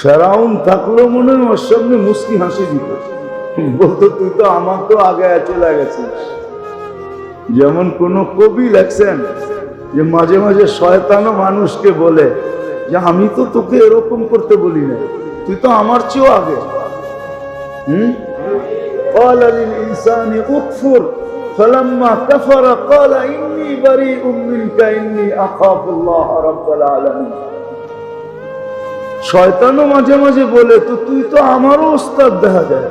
ফেরাউন থাকলো মনে হয় ওর সামনে মুস্কি হাসি দিত, বলতো তুই তো আমার তো আগে চলে গেছিস। যেমন কোন কবি লেখছেন যে মাঝে মাঝে শয়তানও মানুষকে বলে যে আমি তো তোকে এরকম করতে বলি না, তুই তো আমার চেয়েও আগে। قال للإنسان اكفر فلما كفر قال إني بريء منك إني أخاف الله رب العالمين। শয়তানও মাঝে মাঝে বলে তো তুই তো আমারও ওস্তাদ দেখা যায়,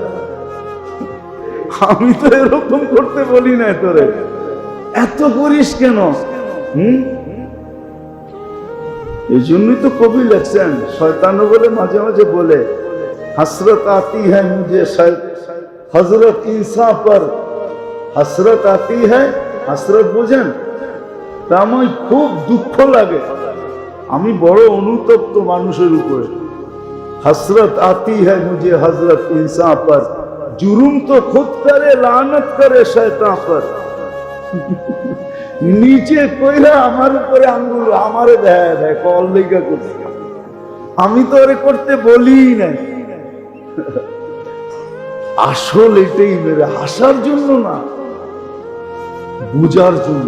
আমি তো এরকম করতে বলি না তোরে, এত করিস কেন? এই জন্যই তো কবি লেখছেন শয়তানও বলে মাঝে মাঝে বলে हसरत आती है मुझे हजरत इंसा पर, हसरत आती है, हसरत বুঝেন? তা আমার খুব দুঃখ লাগে, আমি বড় অনুতপ্ত মানুষের উপরে। हसरत आती है मुझे हजरत इंसा पर, जुर्म तो खुद करे लानत करे शैतान पर। নিচে কইরা আমার উপরে আঙ্গুল আমারে দেয় দেয় কল লেখা করছে, আমি তো ওরে করতে বলি না। আসল এটাই মেরে হাসার জন্য না, বুঝার জন্য,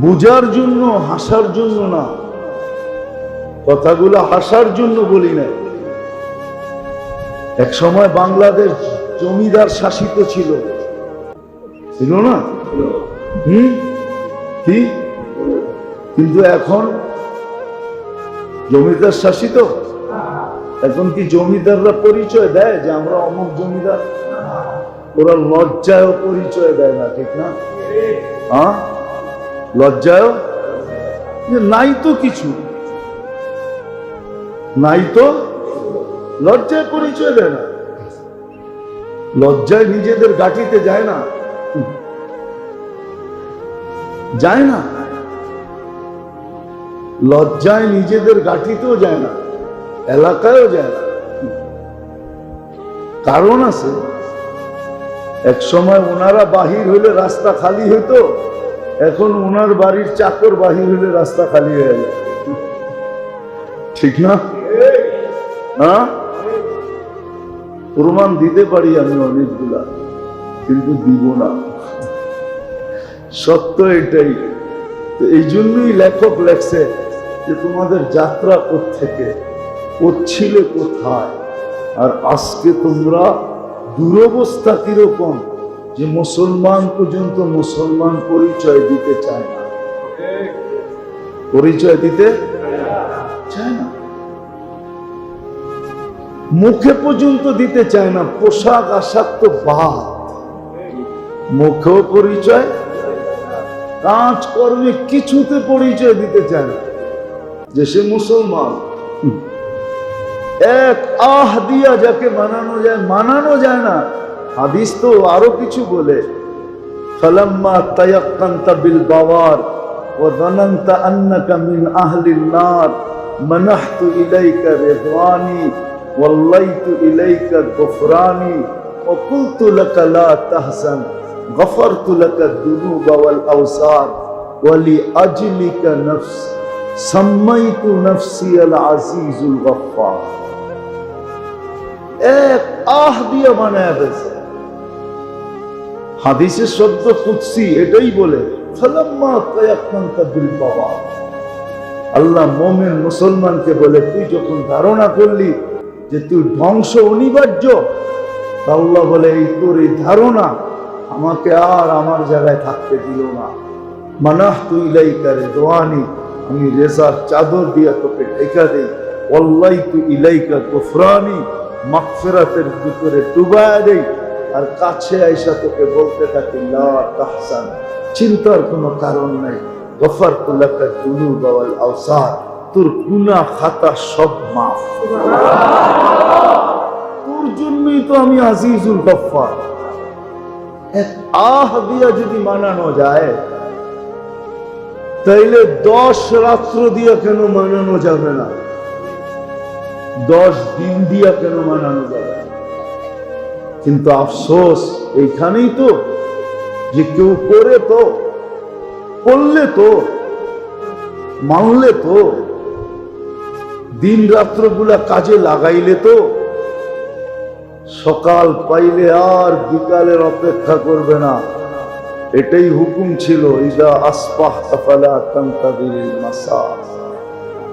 বুঝার জন্য, হাসার জন্য না। কথাগুলো হাসার জন্য বলি না। এক সময় বাংলাদেশ জমিদার শাসিত ছিল, ছিল না? কি কিন্তু এখন জমিদার শাসিত? এখন কি জমিদাররা পরিচয় দেয় যে আমরা অমুক জমিদার? ওরা লজ্জায়ও পরিচয় দেয় না, ঠিক না? হ্যাঁ, লজ্জায়ও যে নাই তো কিছু, নাই তো, লজ্জায় পরিচয় দেয় না। লজ্জায় নিজেদের গাঠিতে যায় না, যায় না, লজ্জায় নিজেদের গাঠিতেও যায় না, এলাকায়ও যায় না। কারণ আছে, এক সময় ওনারা বাহির হইলে রাস্তা খালি হইতো, এখন ওনার বাড়ির চাকর বাহির হইলে রাস্তা খালি হয়ে যায়, ঠিক না? হ্যাঁ, প্রমাণ দিতে পারি আমি অনেকগুলা, কিন্তু দিব না, সত্য এটাই। তো এই জন্যই লেখক লেখছে যে তোমাদের যাত্রা কোত্থেকে, করছিলে কোথায়, আর আজকে তোমরা দুরবস্থা কিরকম যে মুসলমান পর্যন্ত মুসলমান পরিচয় দিতে চায় না, পরিচয় দিতে চায় না, মুখে পর্যন্ত দিতে চায় না। পোশাক আশাক তো বাদ, মুখেও পরিচয়, কাজ কর্মে কিছুতে পরিচয় দিতে চায় না যে সে মুসলমান। এক আহ দিয়া যাকে মানানো যায়, মানানো যায় না। হাদিস তো আরো কিছু বলে, ফালাম্মা তায়াক্কানতা বিল বাওয়ার ওয়া যানানতা আন্নাকা মিন আহলিন নার মানাহতু ইলাইকা রিদওয়ানি ওয়াল্লাইতু ইলাইকা গফরানি ওয়া কুলতু লাকা লা তাহজান গফরতু লাকা যুনুবা ওয়াল আওসার ওয়া লিআজলিকা নফস সাম্মাইতু নফসি আল আজিজুল গফফার। এক আহ দিয়ে বানায় ফেলছে। হাদিসের শব্দ কুদসি এটাই বলে, ফালাম্মা তায়াক্কানতা বিল বাওয়ার। আল্লাহ মুমিন মুসলমানকে বলে তুই যখন ধারণা করলি যে তুই ধ্বংস অনিবার্য, আল্লাহ বলে এই তোর এই ধারণা আমাকে আর আমার জায়গায় থাকতে দিল না। মানাহতু ইলাইকা রিদওয়ানি, আমি রেজার চাদর দিয়ে তোকে ঢেকা দেই। ওয়াল্লাইতু ইলাইকা গফরানি, মাগফিরাতের ভিতরে ডুবায়া দেই। আর কাছে আইসা তোকে বলতে থাকি লা তাহজান, চিন্তার কোনো কারণ নাই। গফরতু লাকা যুনুবা ওয়াল আওসার, তোর গুনাহ খাতা সব মাফ। তোর জন্যই তো আমি আজিজুল গফফার। এক আহ দিয়া যদি মানানো যায়, তাইলে 10 রাত্র দিয়া কেন মানানো যাবে না? 10 দিন দিয়া কেন মানানো যাবে? কিন্তু আফসোস এইখানেই তো যে কেউ করে তো, করলে তো, মানলে তো, দিন রাত্রগুলা কাজে লাগাইলে তো সকাল পাইলে আর বিকালের অপেক্ষা করবে না। এটাই হুকুম ছিল, ইদা আসবাহতা ফালা তানতাযিরিল মাসা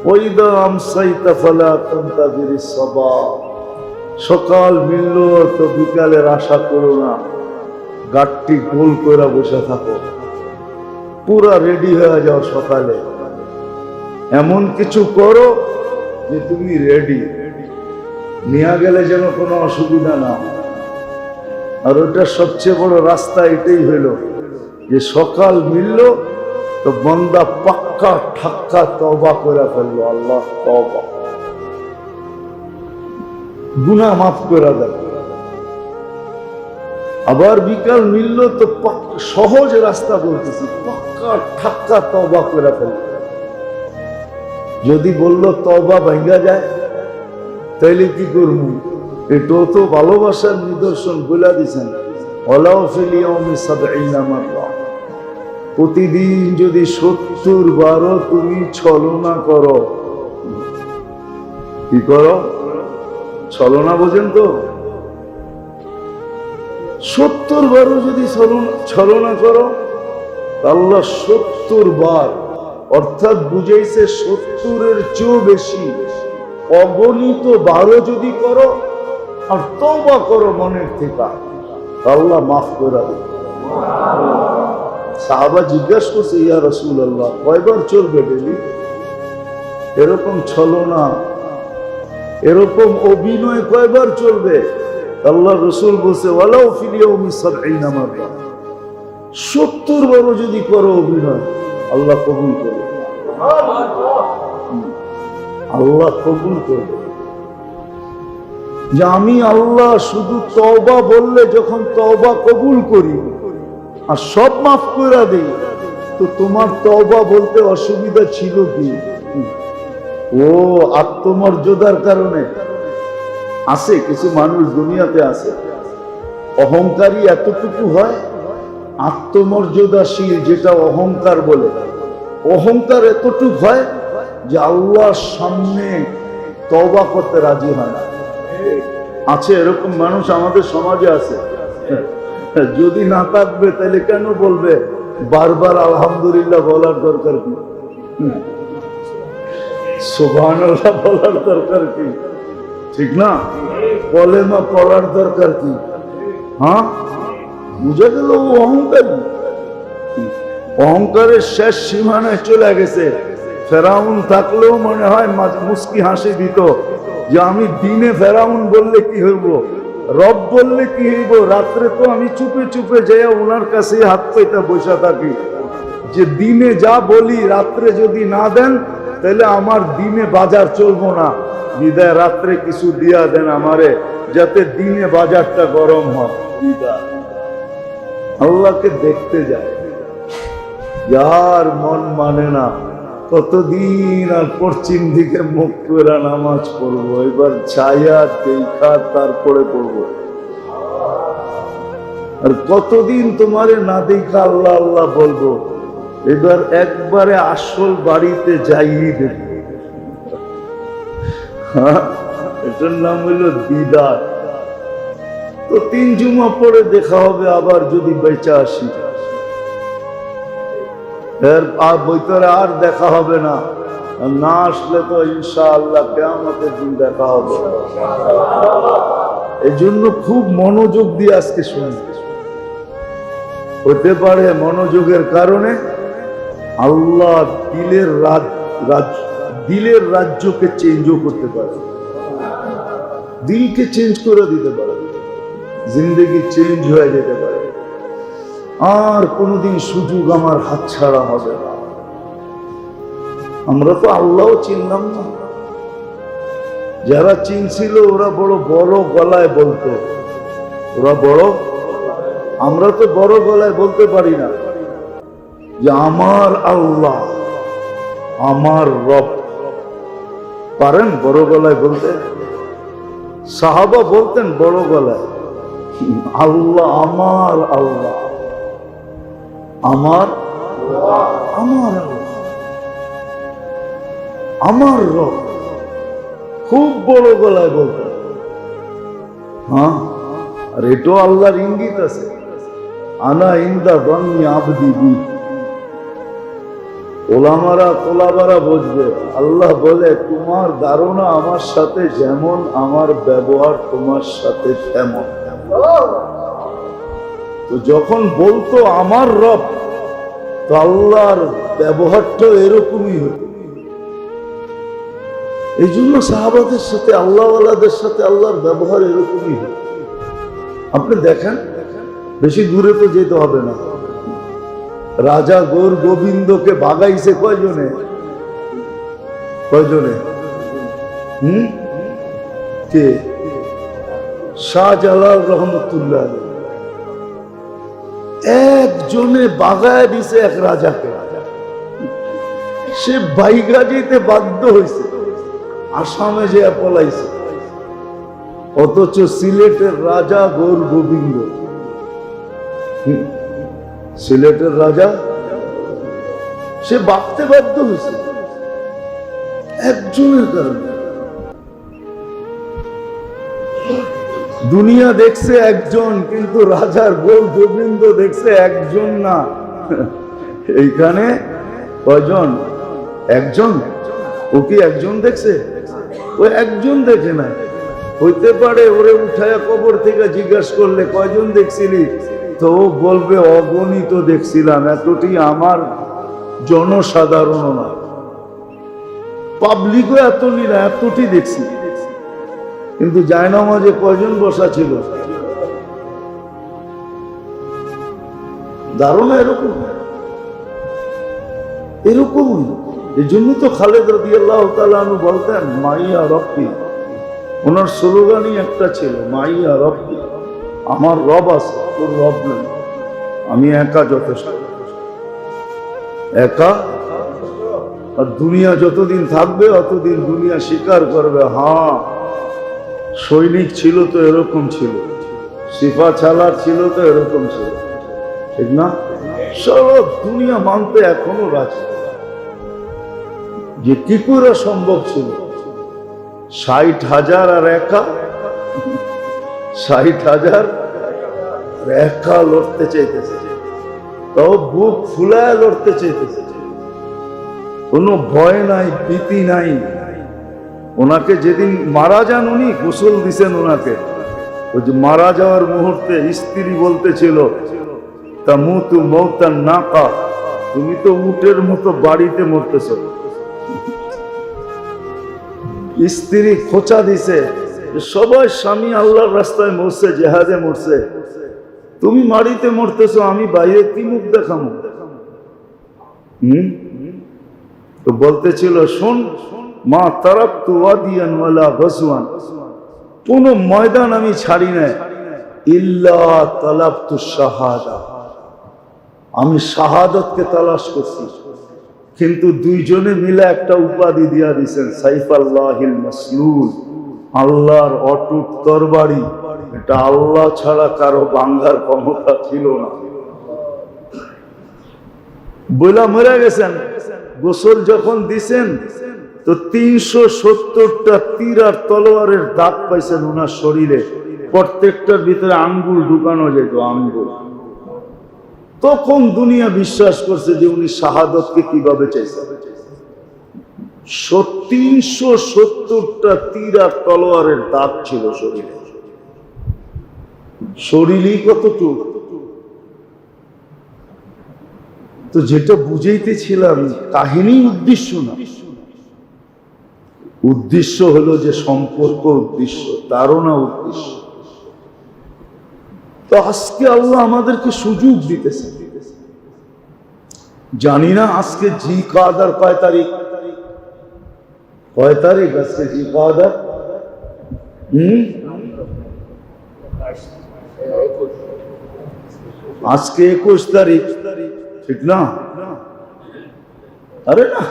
ওয়া ইদা আমসাইতা ফালা তানতাযিরিস সাবাহ। সকাল মিলল তো বিকালের আশা করো না, গাটটি গোল করে বসে থাকো, পুরা রেডি হয়ে যাও। সকালে এমন কিছু করো যে তুমি রেডি, নিয়ে গেলে যেন কোনো অসুবিধা না। আর ওটার সবচেয়ে বড় রাস্তা এটাই হইল যে সকাল মিলল তো বন্দা পাক্কা ঠাক্কা তওবা করে ফেললো, আল্লাহ তওবা, গুনাহ মাফ করে দেয়। আবার বিকাল মিলল তো সহজ রাস্তা বলতেছি, পাক্কা ঠাক্কা তওবা করে ফেললো। যদি বললো তওবা ভাঙ্গা যায় তাইলে কি করবো? এটাও তো ভালোবাসার নিদর্শন বলে দিছেন, ওয়ালাউ ফিল ইয়াউমি ৭০ মাররা। প্রতিদিন যদি ৭০ বারও তুমি ছলনা করো, কি করো? ছলনা বোঝেন তো? ৭০ বারও যদি ছলনা করো, আল্লাহ ৭০ বার, অর্থাৎ বুঝাইছে ৭০-এর চেয়েও বেশি অগণিত বারও যদি করো আর তওবা করো মনের থেকে, আল্লাহ মাফ করে দেবে। সাহাবা জিজ্ঞাসা করছে, ইয়া রাসূলুল্লাহ, কয়বার চলবে ডেলি? এরকম ছলনা, এরকম অভিনয় কয়বার চলবে? আল্লাহ রাসূল বলছে, ওয়ালাউ ফিল ইয়াউমি ৭০ মাররা। ৭০ বারও যদি করো অভিনয়, আল্লাহ কবুল করবে, আল্লাহ কবুল করবে। যে আমি আল্লাহ শুধু তওবা বললে যখন তওবা কবুল করি আর সব মাফ করে দেই, তো তোমার তওবা বলতে অসুবিধা ছিল কি? ও আত্মমর্যাদার কারণে আছে। কিছু মানুষ দুনিয়াতে আছে, অহংকারী এতটুকু হয়, আত্মমর্যাদাশীল যেটা অহংকার বলে, অহংকার এতটুকু হয় যে আল্লাহর সামনে তওবা করতে রাজি হয় না। আছে এরকম মানুষ আমাদের সমাজে আছে। যদি না থাকবে তাহলে কেন বলবে বারবার আলহামদুলিল্লাহ বলার দরকার কি? সুবহানাল্লাহ বলার দরকার কি? ঠিক না? কলেমা পড়ার দরকার কি? হ্যাঁ, বুঝা গেল ও অহংকারী, অহংকারের শেষ সীমানায় চলে গেছে। ফেরাউন থাকলেও মনে হয় মুস্কি হাসি দিত যে আমি দিনে ফেরাউন বললে কি হইব, রব বললে কি হইব, রাত্রে তো আমি চুপে চুপে যাই ওনার কাছে হাত পাইতে বসে থাকি, যে দিনে যা বলি রাত্রে যদি না দেন তাহলে আমার দিনে বাজার চলবো না, বিদায় রাত্রে কিছু দিয়া দেন আমারে, যাতে দিনে বাজারটা গরম হয়। আল্লাহকে দেখতে যায়, যার মন মানে না, কতদিন আর পশ্চিম দিকে মুখ করে নামাজ পড়বো, এবার ছায়া দেখা তারপরে পড়বো। আর কতদিন তোমারে না দেখা আল্লাহ আল্লাহ বলবো, এবার একবারে আসল বাড়িতে যাইয়ে দেব। এটার নাম হইল দিদার। তো ৩ জুমা পরে দেখা হবে, আবার যদি বেঁচে আসি, এর ভিতরে আর দেখা হবে না। না আসলে তো ইনশাআল্লাহ কিয়ামতের দিন দেখা হবে। এই জন্য খুব মনোযোগ দিয়ে আজকে শুনি। হতে পারে মনোযোগের কারণে আল্লাহ দিলের রাজ্যকে চেঞ্জও করতে পারে, দিলকে চেঞ্জ করে দিতে পারে, জিন্দেগি চেঞ্জ হয়ে যেতে পারে। আর কোনদিন সুযোগ আমার হাতছাড়া হবে না। আমরা তো আল্লাহও চিনলাম না, যারা চিনছিল ওরা বড় বড় গলায় বলতো, ওরা বড়, আমরা তো বড় গলায় বলতে পারি না যে আমার আল্লাহ আমার রব। পারেন বড় গলায় বলতে? সাহাবা বলতেন বড় গলায়, আল্লাহ আমার আল্লাহ আমার আমার আল্লাহ আমার রব। খুব বড় গলায় বলতেন। হ্যাঁ, আর এটাও আল্লাহর ইঙ্গিত আছে, আনা ইন্দা বান্নি আবদি বি। ওলামারা তোলাবারা বুঝবে, আল্লাহ বলে তোমার ধারণা আমার সাথে যেমন, আমার ব্যবহার তোমার সাথে তেমন। তো যখন বলতো আমার রব, তো আল্লাহর ব্যবহারটা এরকমই হতো। এই জন্য সাহাবাদের সাথে, আল্লাহওয়ালাদের সাথে আল্লাহর ব্যবহার এরকমই হতো। আপনি দেখেন, বেশি দূরে তো যেতে হবে না, রাজা গৌর গোবিন্দকে ভাগাইছে কয়জনে? কয়জনে? কে? শাহজালাল রহমতুল্লাহ একজনে বাগায় দিছে এক রাজাকে, সে বাইগা যেতে বাধ্য হয়েছে, আসামে যে পলাইছে। অথচ সিলেটের রাজা গৌর গোবিন্দ, সিলেটের রাজা, সে বাঁচতে বাধ্য হয়েছে একজনের কারণে। দুনিয়া দেখছে একজন, কিন্তু রাজার গৌর গোবিন্দ দেখছে একজন না। এইখানে কয়জন? একজন। ও কি একজন দেখছে? ও একজন দেখে না। হইতে পারে ওরে উঠায়া কবর থেকে জিজ্ঞাসা করলে কয়জন দেখছিলি, তো বলবে অগণিত দেখছিলাম, এতটি আমার জনসাধারণ না, পাবলিকও এত না, এতটি দেখছি। কিন্তু জায়নামাজে কয়জন বসা ছিল? ধারণা এরকম, এরকমই। এই জন্য তো খালেদ রাদিয়াল্লাহু তাআলা আনহু বলতেন মাইয়া রব্বি। ওনার স্লোগানই একটা ছিল, মাইয়া রব্বি, আমার রব আছে, তোর রব নেই, আমি একা যথেষ্ট। একা, আর দুনিয়া যতদিন থাকবে অতদিন দুনিয়া স্বীকার করবে, হ্যাঁ সৈনিক ছিল তো এরকম ছিল, সিফা ছালার ছিল তো এরকম ছিল, ঠিক না? সব দুনিয়া মানতে এখনো রাজি, যে কি করে সম্ভব ছিল। 60,000 আর একা, 60,000 একা লড়তে চাইতেছে, তাও বুক ফুলায় লড়তে চাইতেছে, কোনো ভয় নাই, ভীতি নাই। ওনাকে যেদিন মারা যান, উনি গোসল দিছেন ওনাকে, ওই যে মারা যাওয়ার মুহূর্তে স্ত্রী বলতেছিল তামুতু মাউতান নাকা, তুমি তো উটের মতো বাড়িতে মরতেছ। স্ত্রী খোঁচা দিছে, সবাই স্বামী আল্লাহর রাস্তায় মরছে, জেহাদে মরছে, তুমি মাড়িতে মরতেছ, আমি বাইরে কি মুখ দেখাবো? তো বলতেছিল, শোন মা তারাকতু ওয়াদিয়ান ওয়ালা গজওয়ান, কোন ময়দান আমি ছাড়ি নাই, ইল্লা তালাবতু শাহাদা, আমি শাহাদাতকে তালাশ করছি। কিন্তু দুইজনে মিলে একটা উপাধি দিয়া দিয়েছেন, সাইফাল্লাহিল মাসলুল, আল্লাহর অটুট তরবারি। এটা আল্লাহ ছাড়া কারো ভাঙার ক্ষমতা ছিল না। বইলা মরে গেছেন। গোসল যখন দিছেন তো 370টা তীর আর তলোয়ারের দাগ পাইছেন ওনার শরীরে, প্রত্যেকটার ভিতরে আঙ্গুল ঢুকানো যেত, আঙ্গুল। তখন দুনিয়া বিশ্বাস করছে যে উনি শাহাদতকে কিভাবে চাইছেন। 370টা তীর আর তলোয়ারের দাগ ছিল শরীরে। শরীরই কতটুকু। তো যেটা বুঝাইতেছিলাম, কাহিনী উদ্দেশ্য না, উদ্দেশ্য হলো যে সম্পর্ক উদ্দেশ্য, ধারণা উদ্দেশ্য। তো আজকে আল্লাহ আমাদেরকে সুযোগ দিতেছে। জানি না আজকে জি কাদার কয় তারিখ? কয় তারিখ আজকে জি কাদার? আজকে 21 তারিখ, ঠিক না? আরে না,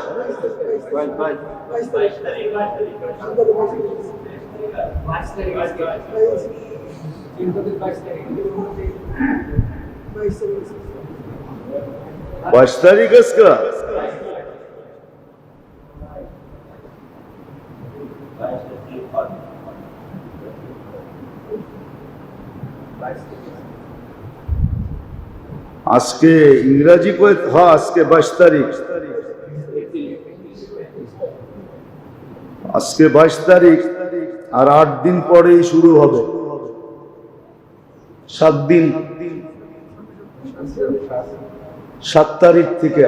22 तारीख इसका। আজকে ইংরাজি কয়, হ্যাঁ আজকে 22 তারিখ, আজকে 22 তারিখ, আর 8 দিন পরেই শুরু হবে, 7 দিন, 7 তারিখ থেকে,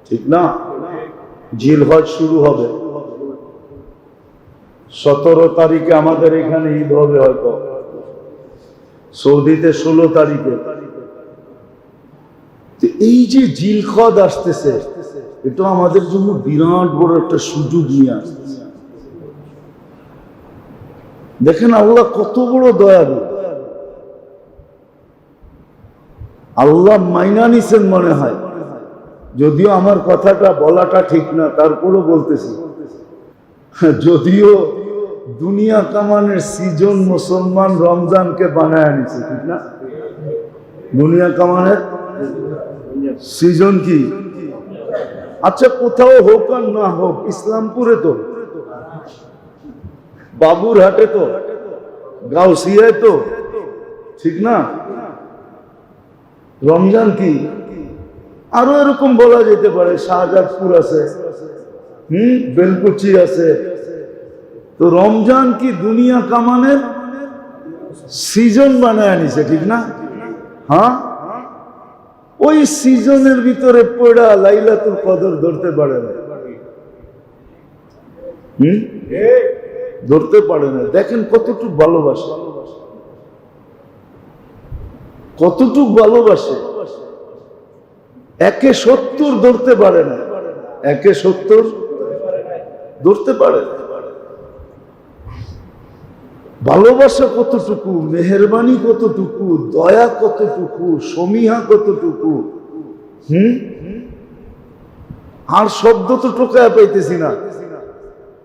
ঠিক না? জিলহজ শুরু হবে। 17 তারিখে আমাদের এখানে ঈদ হবে হয়তো, সৌদিতে 16 তারিখে। এই যে জিলহজ আসতেছে, এটা আমাদের জন্য বিরাট বড় একটা সুযোগ নিয়ে আসতেছে। দেখেন আল্লাহ কত বড় দয়ালু। আল্লাহ মাইনা নিছেন মনে হয়, যদিও আমার কথাটা বলাটা ঠিক না, তারপরও বলতেছি। যদিও দুনিয়া কামানের সিজন মুসলমান রমজানকে বানায় নিছে, ঠিক না? দুনিয়া কামানের সিজন কি? আচ্ছা, কোথাও হোক আর না হোক, ইসলামপুরে তো, বাবুরহাটে তো, গাউসিয়ায় তো, ঠিক না? রমজান কি আরো এরকম বলা যেতে পারে, শাহজাদপুর আছে, বেলকুচি আছে। তো রমজান কি দুনিয়া কামানের সিজন বানায় নিছে, ঠিক না? হ্যাঁ, ওই সিজনের ভিতরে পড়া লাইলাতুল কদর ধরতে পারে না, ধরতে পারে না। দেখেন কতটুকু ভালোবাসে, কতটুক ভালোবাসে। 1/70 ধরতে পারে না, 1/70 ধরতে পারে না। ভালোবাসা কতটুকু, মেহেরবানি কতটুকু, দয়া কতটুকু, সমীহা কতটুকু। আর শব্দ তো টোকায় পাইতেছি না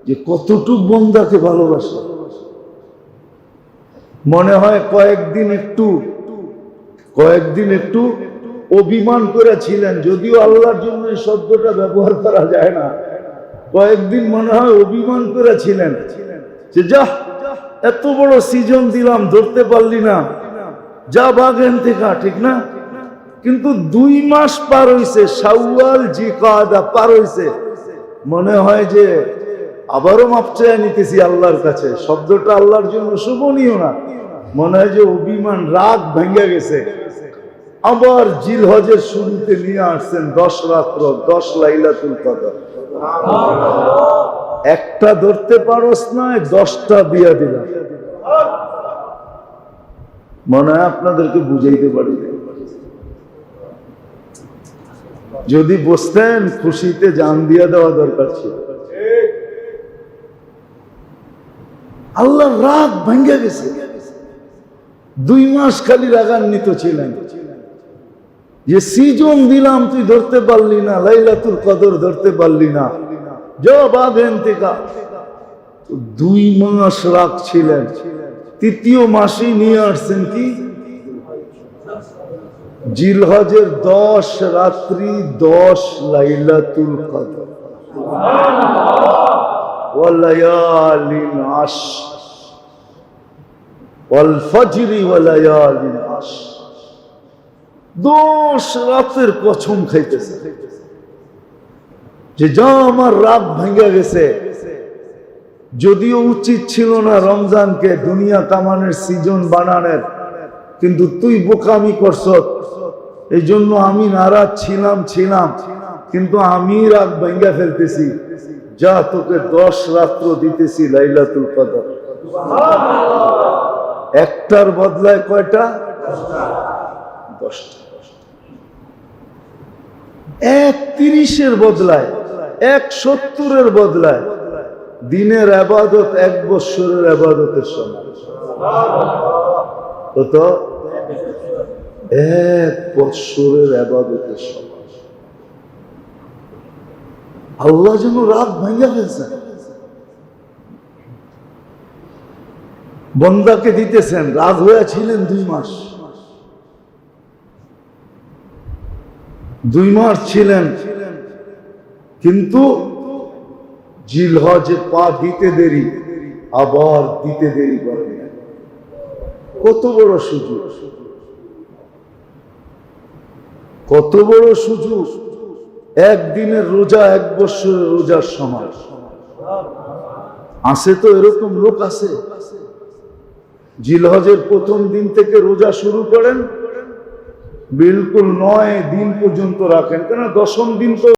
যে কতটুক বন্দাকে ভালোবাসে। মনে হয় কয়েকদিন একটু অভিমান করেছিলেন, যদিও আল্লাহর জন্য এই শব্দটা ব্যবহার করা যায় না। কয়েকদিন মনে হয় অভিমান করেছিলেন যে যা এত বড় সিজন দিলাম, ধরতে পারলি না, যা বাগেন থেকে, ঠিক না? কিন্তু 2 মাস পার হইছে, শাওয়াল জিকাদা পার হইছে, মনে হয় যে আবারও মাপ চেয়ে নিতেছি আল্লাহর কাছে। শব্দটা আল্লাহর জন্য শোভনীয় না, মনে হয় যে অভিমান, রাগ ভেঙে গেছে। আবার জিলহজের শুরুতে নিয়ে আসছেন 10 রাত্র, 10 লাইলাতুল কদর। একটা ধরতে পারোস না, 10টা দিয়া দিলাম। মনে হয় আপনাদেরকে বুঝাইতে পারি, যদি বুঝতেন খুশিতে জান দিয়া দেওয়া দরকার ছিল। আল্লাহ রাগ ভেঙে গেছে। 2 মাস খালি রাগান্বিত ছিলেন যে সিজন দিলাম, তুই ধরতে পারলি না, লাইলাতুল কদর ধরতে পারলি না, জবাবেন থেকে 2 মাস রাগ ছিলেন। 3য় মাসে নিয়ে আসছেন কি জিলহজের 10 রাত্রি, 10 লাইলাতুল কদর। ওয়ালায়ালিন আশর ওয়াল ফজরি ওয়ালায়ালিন আশর। 10 রাতের কসম খাইতেছে যে যা আমার রাগ ভেঙে গেছে। যদিও উচিত ছিল না রমজানকে দুনিয়া কামানের সিজন বানানোর, কিন্তু তুই বোকামি করছ, এই জন্য আমি নারাজ ছিলাম, কিন্তু আমি রাগ ভেঙে ফেলতেছি। যা তোকে 10 রাত্র দিতেছি লাইলাতুল কদর। একটার বদলায় কয়টা? 10টা। 1/30 বদলায়, 1/70 বদলায়। দিনের ইবাদত 1 বছরের ইবাদতের সমান। কত? 1 বছরের ইবাদতের সমান। আল্লাহ যেন রাগ ভাঙা ফেলছেন, বন্দাকে দিতেছেন। রাগ হয়েছিলেন 2 মাস, 2 মাস ছিলেন, কিন্তু জিলহজে পা দিতে দেরি, আবার দিতে দেরি করে। কত বড় সুযোগ, কত বড় সুযোগ। একদিনের রোজা 1 বছরের রোজার সমান। আছে তো এরকম লোক আছে, জিলহজের প্রথম দিন থেকে রোজা শুরু করেন, বিলকুল 9 দিন পর্যন্ত রাখেন, কেন 10ম দিন তো